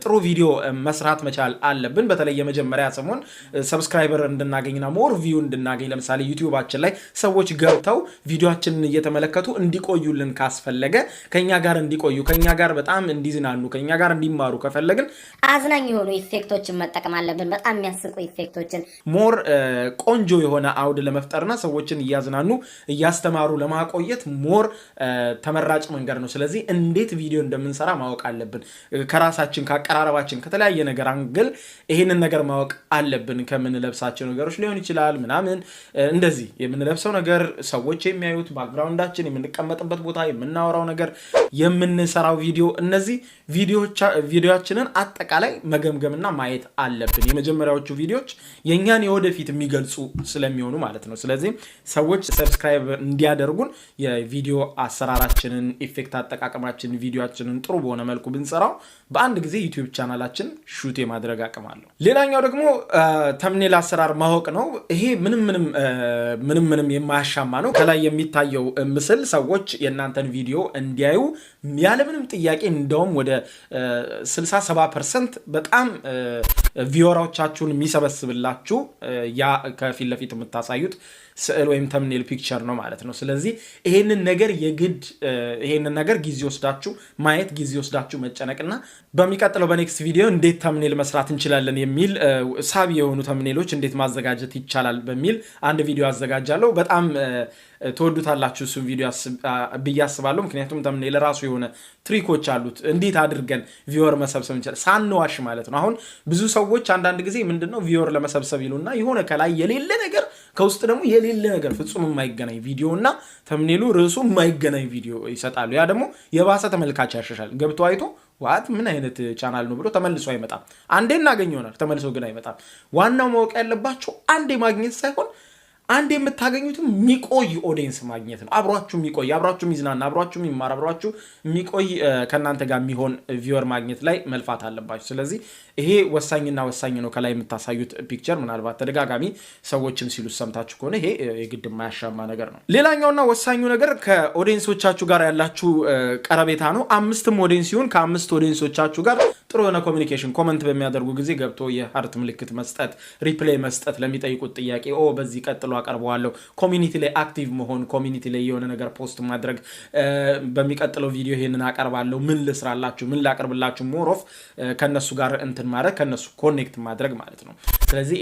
ጥሩ ቪዲዮ መስራት መቻል አለብን በተለይ የመጀመሪያ ሰሞን ሰብስክራይበር እንድናገኝና ሞር ቪው እንድናገኝ ለምሳሌ ዩቲዩባችን ላይ ሰዎች ገብተው ቪዲዮአችንን እየተመለከቱ እንዲቆዩልን ካስፈለገ ከኛ ጋር እንዲቆዩ ከኛ ጋር በጣም እንዲዝናኑ ከኛ ጋር እንዲማሩ ከፈለግን አዝናኝ የሆኑ ኢፌክቶችን መጠቀም አለብን በጣም የሚያስቁ ኢፌክቶችን ሞር ቆንጆ የሆነ አውድ ለመፍጠርና ሰዎችን እያዝናኑ እያስተማሩ ለማቆየት ሞር ተመራጭ መንገድ ነው ስለዚህ እንዴት ቪዲዮ እንደምንሰራ ማወቅ አለብን ከራሳችን ካቀራረባችን ከተለያየ ነገር አንግል ይሄንን ነገር ማወቅ አለብን ከምንለብሳቸው ነገሮች ሊሆን ይችላል ምናምን እንደዚህ የምንለብሰው ነገር ሰዎች የሚያዩት ባክግራውንዳችን የምንቀመጥበት ቦታ የምናወራው ነገር የምንሰራው ቪዲዮ እነዚህ ቪዲዮአችንን አጠቃላይ መገምገምና ማየት አለብን የመጀመሪያዎቹ ቪዲዮዎች የኛን የወደፊት የሚገልጹ ስለሚሆኑ ማለት ነው ስለዚህ ሰዎች ሰብስክራይብ እንዲያደርጉን የቪዲዮ አሰራራችንን ኢፌክት አጠቃቀማችንን ቪዲዮአችንን ጥሩ በሆነ መልኩ ብንሰራው በአንድ ጊዜ ዩቲዩብ ቻናላችን ሹት የማድረግ አቅም አለው ሌላኛው ደግሞ ተምኔል አሰራር ማወቅ ነው ይሄ ምንም የማያሻማ ነው ከላይ የሚታየው ምስል ሰዎች የናንተን ቪዲዮ እንዲያዩ ያለምንም ጥያቄ እንደውም ወደ 60-70% በጣም ቪወራዎቻችሁን የሚሰበስብላችሁ ያ ከፊት ለፊት የምታሳዩት ስዕል ወይም ተምኔል ፒክቸር ነው ማለት ነው ስለዚህ ይሄንን ነገር ጊዜ ወስዳችሁ ማየት ጊዜ ወስዳችሁ መጨነቅና በሚቀጥለው በኔክስት ቪዲዮ እንዴት ተምኔል መስራት እንችላለን የሚል ሳቢ የሆኑ ተምኔሎች እንዴት ማዘጋጀት ይቻላል በሚል አንድ ቪዲዮ አዘጋጃለሁ በጣም ተወዱታላችሁ እሱ ቪዲዮ በያስባለሁ ምክንያቱም ተምኔል ራሱ የሆነ ትሪኮች አሉት እንዴት አድርገን ቪወር መሰብሰብ እንችላለን ሳንዋሽ ማለት ነው አሁን ብዙ ሰዎች አንዳንድ ጊዜ ምንድነው ቪወር ለመሰብሰብ ይሉና የሆነ ከላይ የሌለ ነገር ከውስጥ ደግሞ የሌለ ነገር ፍጹም የማይገናኝ ቪዲዮና ተምኔሉ ርዕሱ የማይገናኝ ቪዲዮ ይሰጣሉ ያ ደግሞ የባሰ ተመልካች ያሸሻል ገብቶ አይቶ ዋት ምን አይነት ቻናል ነው ብሎ ተመልሶ አይመጣም አንዴ እናገኘውናል ተመልሶ ግን አይመጣም ዋናው ማወቅ ያለባችሁ አንዴ ማግኘት ሳይሆን አንድ የምታገኙትም ሚቆይ ኦዲየንስ ማግኘት ነው አብሯችሁ ሚቆይ አብሯችሁ ሚዝናና አብሯችሁ ሚማር አብሯችሁ ሚቆይ ከናንተ ጋር የሚሆን ቪወር ማግኘት ላይ መልፋት አለባችሁ ስለዚህ ይሄ ወሳኝ ነው ከላይ የምታሳዩት ፒክቸር ምናልባት ተደጋጋሚ ሰዎችም ሲሉ ሰምታችሁ ከሆነ ይሄ የግድ የማያሻማ ነገር ነው ሌላኛውና ወሳኙ ነገር ከኦዲየንሶቻችሁ ጋር ያላችሁ ቀረቤታ ነው 5 ኦዲየንስ ይሁን ከ5 ኦዲየንሶቻችሁ ጋር ጥሩ የሆነ ኮሚኒኬሽን ኮሜንት በሚያደርጉ ጊዜ ገብቶ የሃርት ምልክት መስጠት ሪፕሌይ መስጠት ለሚጠይቁት ጥያቄ በዚህ ቀጥሎ አቀርበዋለሁ ኮሚኒቲ ላይ አክቲቭ መሆን ኮሚኒቲ ላይ የሆነ ነገር ፖስት ማድረግ በሚቀጥለው ቪዲዮ ይሄንን አቀርባለሁ ምን ልስራላችሁ ምን ላቀርብላችሁ ሞር ኦፍ ከነሱ ጋር እንትን ማድረግ ከነሱ ኮኔክት ማድረግ ማለት ነው ስለዚህ